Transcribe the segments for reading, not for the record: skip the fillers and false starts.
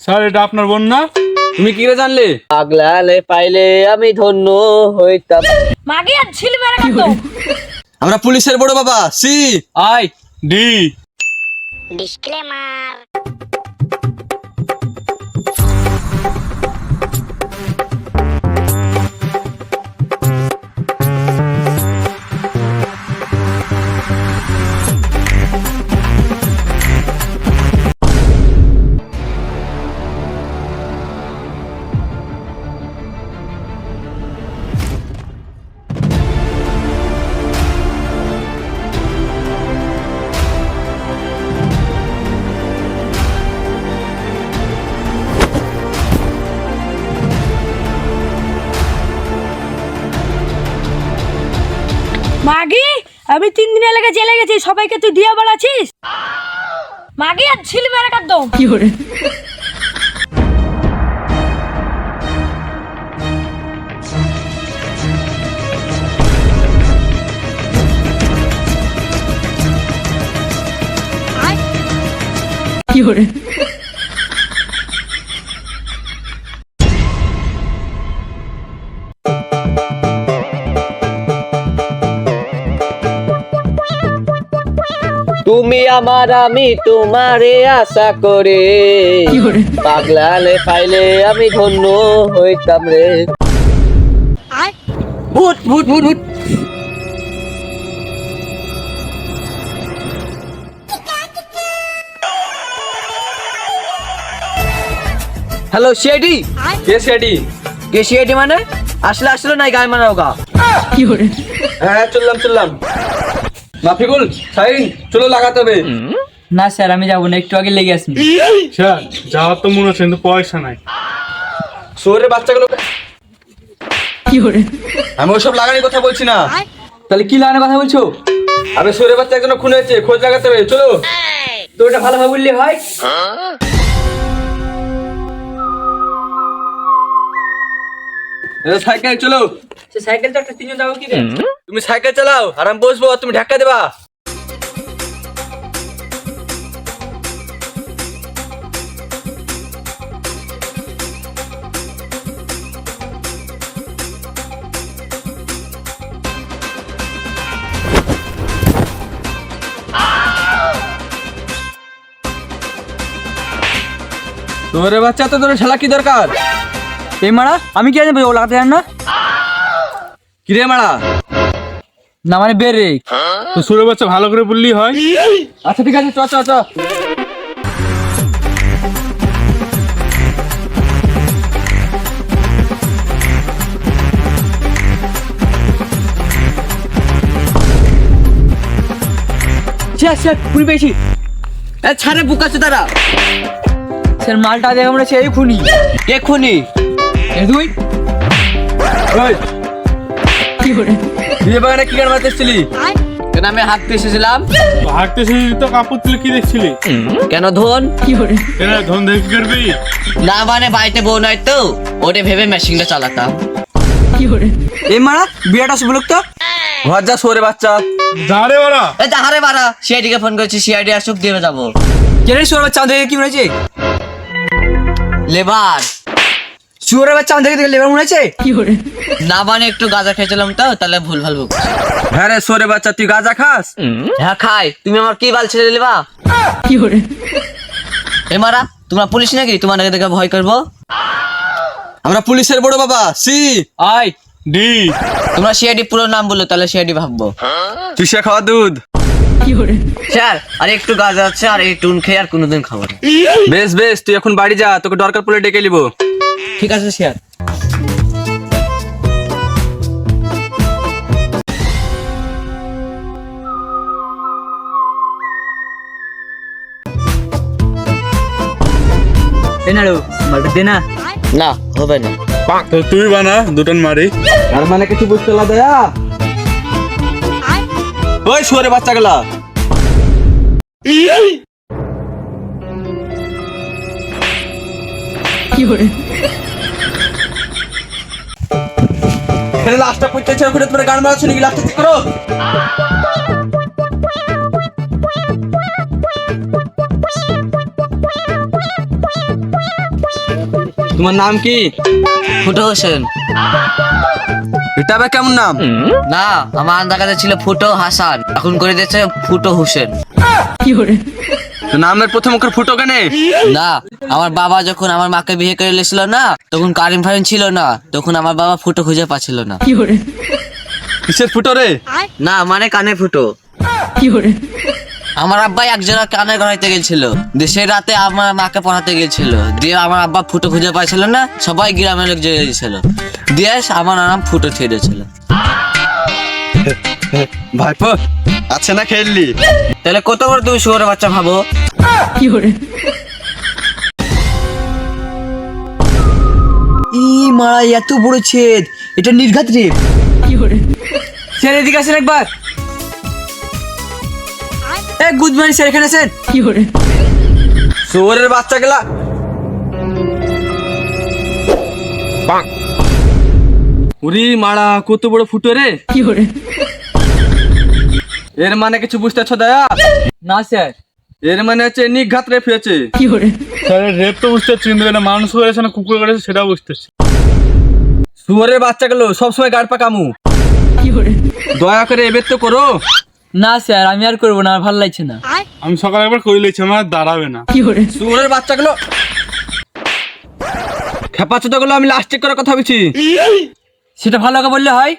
Sir এটা আপনার বোন না? তুমি কি করে জানলে? পাগলালে পাইলে আমি ধন্য হইতাম। মাগে আর ঝিল মেরে কাটো। আমরা পুলিশের বড় বাবা সি আই ডি। ডিসক্লেমার। মাগি আমি 3 দিন লেগে জেলে গেছি, সবাইকে তুই দিয়া বলাছিস? মাগি আর ঝিল মেরে কাটো। কি করে? কি করে? তুমি আমার আমি তোমারে আশা করে, পাগলালে পাইলে আমি ধন্য হইতাম রে। ভূত ভূত ভূত ভূত। Hello CID. কে সিআইডি? কে সিআইডি মানে? আসলে আসলে নাই গায়ে মারা হোগা। কি করে? হ্যাঁ চললাম। মাফিকুল সাইন চলো লাগাতে হবে। না স্যার আমি যাবো না, একটু আগে লেগে আসি। স্যার যাওয়ার তো মনে হচ্ছে কিন্তু পয়সা নাই। শহরের বাচ্চাগুলো কি করে? আমি ওসব লাগানোর কথা বলছি না। তাহলে কি লাগানোর কথা বলছো? আমি শহরের বাচ্চা একজন খুন হয়েছে, খোঁজ লাগাতে হবে চলো। তো ওটা ভালোভাবে বললে হয়। সাইকেল চলো। সে সাইকেল তো একটা 3 জন যাবো কি রে? তুমি সাইকেল চালাও আর আমি বসবো, আর তুমি ধাক্কা দেবা। তোরে বাচ্চা তো তোর শালা কি দরকার? এই মারা আমি কি জানি ও লাগাতে জান না? কিরে মারা? না মানে বেরে। তো সুরে বাচ্চা ভালো করে বললেই হয়। আচ্ছা ঠিক আছে চ। স্যার খুনি পেয়েছি। ছাড়ে বুকাচ্ছে তারা। স্যার মালটা দেখে আমরা সেই খুনি। কে খুনি? এ তুই ওই কি করে? বিয়ে বাগানে কি গান মারতে এসেছিলি? কেন আমি হাঁটতে এসেছিলাম। হাঁটতে শুধু তো কাপড় তুলে কি দেখছিলি? কেন ধন? কি করে? এরা ধন দেখে কি করবি? না মানে বাড়িতে বউ নাই তো, ওটা ভেবে মেশিনটা চালাতাম। কি করে? এই মারা বিয়েটা শুভ লোক তো। ঘর যা শহরে বাচ্চা। যা রে ওরা। এই তাহারে বাড়া, সিআইডিকে ফোন করেছি, সিআইডি আসুক দিয়ে যাবো। কেন সুরের চাঁদ দেখে কি মনে হয়েছে? লেবার। সুরের চাঁদ দেখে লেবার মনে হয়েছে? কি করে? না মানে একটু গাঁজা খেয়েছিলাম তো, তাহলে ভুল ভাল বুক। হ্যাঁ রে শহরে বাচ্চা, তুই গাঁজা খাস? হ্যাঁ খাই। তুমি আমার কি বাল ছেড়ে দিবা? কি করে? এ মারা তোমরা পুলিশ নাকি তোমার দেখে ভয় করবো? আমরা পুলিশের বড় বাবা সি আই ডি। তোমরা সিআইডি পুরো নাম বললো, তাহলে সিআইডি ভাববো। চুষে খাওয়া দুধ। কি করে? স্যার আর একটু গাঁজা আছে, আর এই টুন খেয়ে আর কোনোদিন খাবো না। বেশ তুই এখন বাড়ি যা, তোকে দরকার পড়লে ডেকে নিবো। ঠিক আছে স্যার। এই না রে মালটা দে না। না হবে না। তো তুই বানা দুটান মারি। আর মানে কিছু বুঝতে লা দয়া। ওই শহরে বাচ্চা গুলা কি করে? এখানে লাস্টটা করতেছে, ওখানে তোমরা গান মারাচ্ছ নাকি? লাস্টটা ঠিক করো। তোমার নাম কি? ফুটো হোসেন। এটা আবার কেমন নাম? না, আমার আন্দার কাছে ছিল ফুটো হাসান, এখন করে দিয়েছে ফুটো হোসেন। তো নামের প্রথম অক্ষর ফুটো কেন? না, আমার বাবা যখন আমার মাকে বিয়ে করে এসেছিল না, তখন কারিম ফারিম ছিল না, তখন আমার বাবা ফুটো খুঁজে পাচ্ছিল না। কিসের ফুটো রে? না মানে কানে ফুটো। আমার আব্বাই একজনের কানে গড়াইতে গেছিল, দেশের রাতে আমার মাকে পড়াতে গেছিল, দিয়ে আমার আব্বা ফুটো খুঁজে পাইছিল না, সবাই গ্রামের লোক জেগে গেছিল, দিয়ে আমার নাম ফুটো ছেড়েছিল। ভাইপো আছে না খেললি? তাহলে কত করে তুমি শুয়োরের বাচ্চা ভাবো? ই মারা, এত বড় ছেদ, এটা নির্ঘাত রে। স্যার এদিকে আসেন একবার। গুড মর্নিং স্যার, এখানে আছেন? শুয়োরের বাচ্চা গেলা। উরি মারা, কত বড় ফুটো রে! এর মানে কিছু বুঝতেছো দয়া? না স্যার। এর মানে হচ্ছে নিঘাত রেপ হয়েছে। স্যার রেপ তো বুঝতে পারছি, কিন্তু এটা মানুষ করেছে না কুকুর করেছে সেটাও বুঝতে পারছি। শুয়োরের বাচ্চা গেলো সবসময় গাড় পা কামু। দয়া করে এবার তো করো। না স্যার, আমি আর করবো না, আমার ভালো লাগছে না। আমি সকালে একবার করে লিখছি, আমার আর দাঁড়াবে না। শুয়োরের বাচ্চা গেলো খেপাচ্ছো গুলো, আমি লাস্ট চেক করার কথা বলছি। সেটা ভালো করে বললে হয়।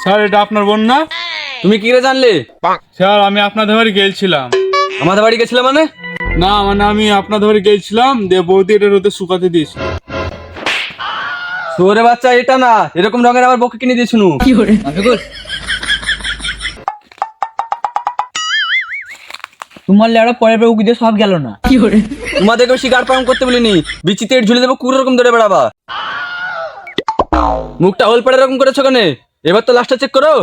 স্যার এটা আপনার বোন না? তুমি কি করে জানলে? স্যার আমি আপনাদের বাড়ি গেছিলাম। আমাদের বাড়ি গেছিলাম মানে? না মানে আমি আপনাদের বাড়ি গেছিলাম, দিয়ে বৌদি এটা রোদে শুকাতে দিয়েছি। শুয়োরের বাচ্চা এটা না, এরকম রঙের আবার বকে কিনে দিয়েছিল। তোমার লেড়া পরে পরে উকি দিয়ে সব গেল না। তোমাদেরকে বেশি গাড় পাম করতে বলিনি, বিচিতে ঝুলে দেবো কুড়ো রকম ধরে বেড়াবা। মুখটা হোল পড়ে এরকম করেছো কেন? এবার তো লাস্টটা চেক করো।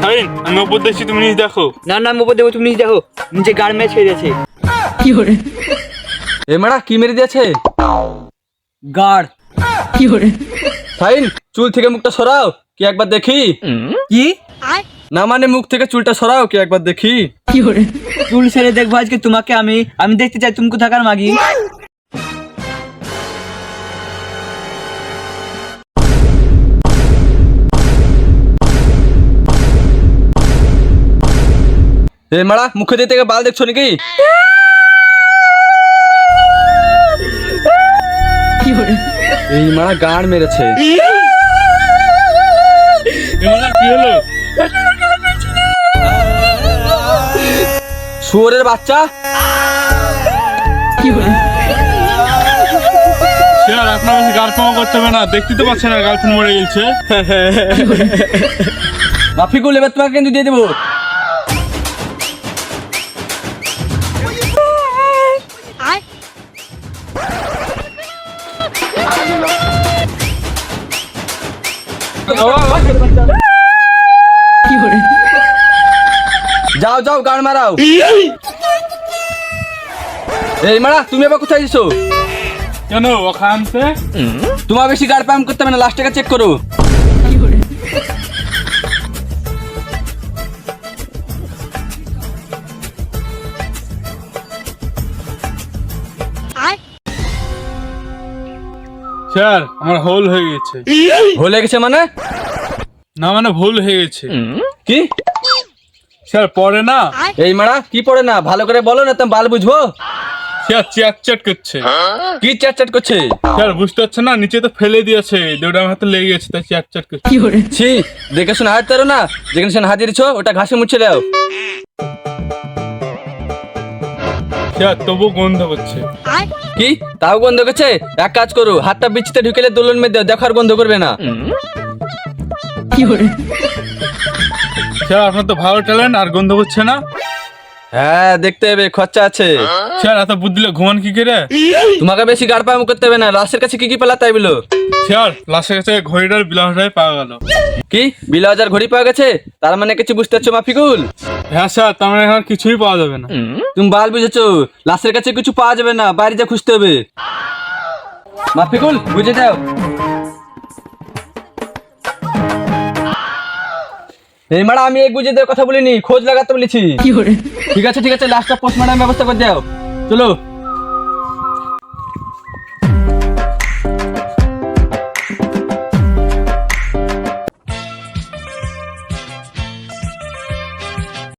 শাহিন, আমি ওপর দেখছি, তুমি নিজ দেখো। না না, মোপর দেবো, তুমি নিজে দেখো, নিচে গাড় মেয়ে ছেড়ে দিয়েছে। এ মারা কি মেরে দিয়েছে? গাড়। শাহিন, চুল থেকে মুখটা সরাও, কি একবার দেখি। কি? না মানে মুখ থেকে চুলটা সরাও, কি একবার দেখি। চুল ছেড়ে দেখবো আজকে তোমাকে, আমি দেখতে চাই তুমি কোথাকার মাগি। এ মারা মুখে দিয়ে থেকে বাল দেখছো নাকি? এই মারা গাড় মেরেছে। এবার কি হলো? শুয়োরের বাচ্চা। স্যার আপনার বেশি গার্লফ্রেন্ড করতে হবে না, দেখতে তো পাচ্ছেন না গার্লফ্রেন্ড মরে গেছে। মাফিকুল, এবার তোমাকে কিন্তু দিয়ে দেবো। যাও যাও গাড় মারাও। এই মারা তুমি আবার কোথায় যাচ্ছো? কেন ওখানতে? তোমার বেশি গাড় পাম করতে হবে না, লাস্ট টাকা চেক করো। স্যার আমার হোল হয়ে গেছে। হলে গেছে মানে? না মানে ভুল হয়ে গেছে। কি? স্যার পরে না। এই মারা কি পড়ে না, ভালো করে বলো না, তুমি বাল বুঝবো। স্যার চ্যাট চ্যাট করছে। কি চ্যাট চ্যাট করছে? স্যার বুঝতে পারছে না, নিচে তো ফেলে দিয়েছে, দুটো আমার হাতে লেগে গেছে, তাই চ্যাট চ্যাট করছে। ছি, দেখে শুনে হাত তারো না, যেখানে সেখানে হাত দিয়েছো, ওটা ঘাসে মুছে দাও। স্যার তবু গন্ধ করছে। কি তাও গন্ধ করছে? এক কাজ করো, হাতটা বিচিতে ঢুকেলে দোলন মেয়ে দাও, দেখো আর গন্ধ করবে না। স্যার আপনার তো ভালো ট্যালেন্ট, আর গন্ধ করছে না। হ্যাঁ দেখতে হবে, খরচা আছে। স্যার এত বুদ্ধি দিলে ঘুমান কি করে? তোমাকে বেশি গাড় পাকামু করতে হবে না। লাশের কাছে কি কি পেলা তাই বলো। স্যার লাশের কাছে ঘড়িটার বিলাসটাই পাওয়া গেল। কি 2000 ঘড়ি পাওয়া গেছে? তার মানে কিছু বুঝতে পারছো মাফিকুল? হ্যাঁ স্যার, তার মানে এখন কিছুই পাওয়া যাবে না। তুমি বাল বুঝেছো, লাশের কাছে কিছু পাওয়া যাবে না, বাইরে যা খুঁজতে হবে। মাফিকুল বুঝে দাও। এই মারা আমি এক বুঝে দেওয়ার কথা বলিনি, খোঁজ লাগাতে বলেছি। ঠিক আছে লাস্টটা পোস্টমর্টম ব্যবস্থা করে দাও। চলো।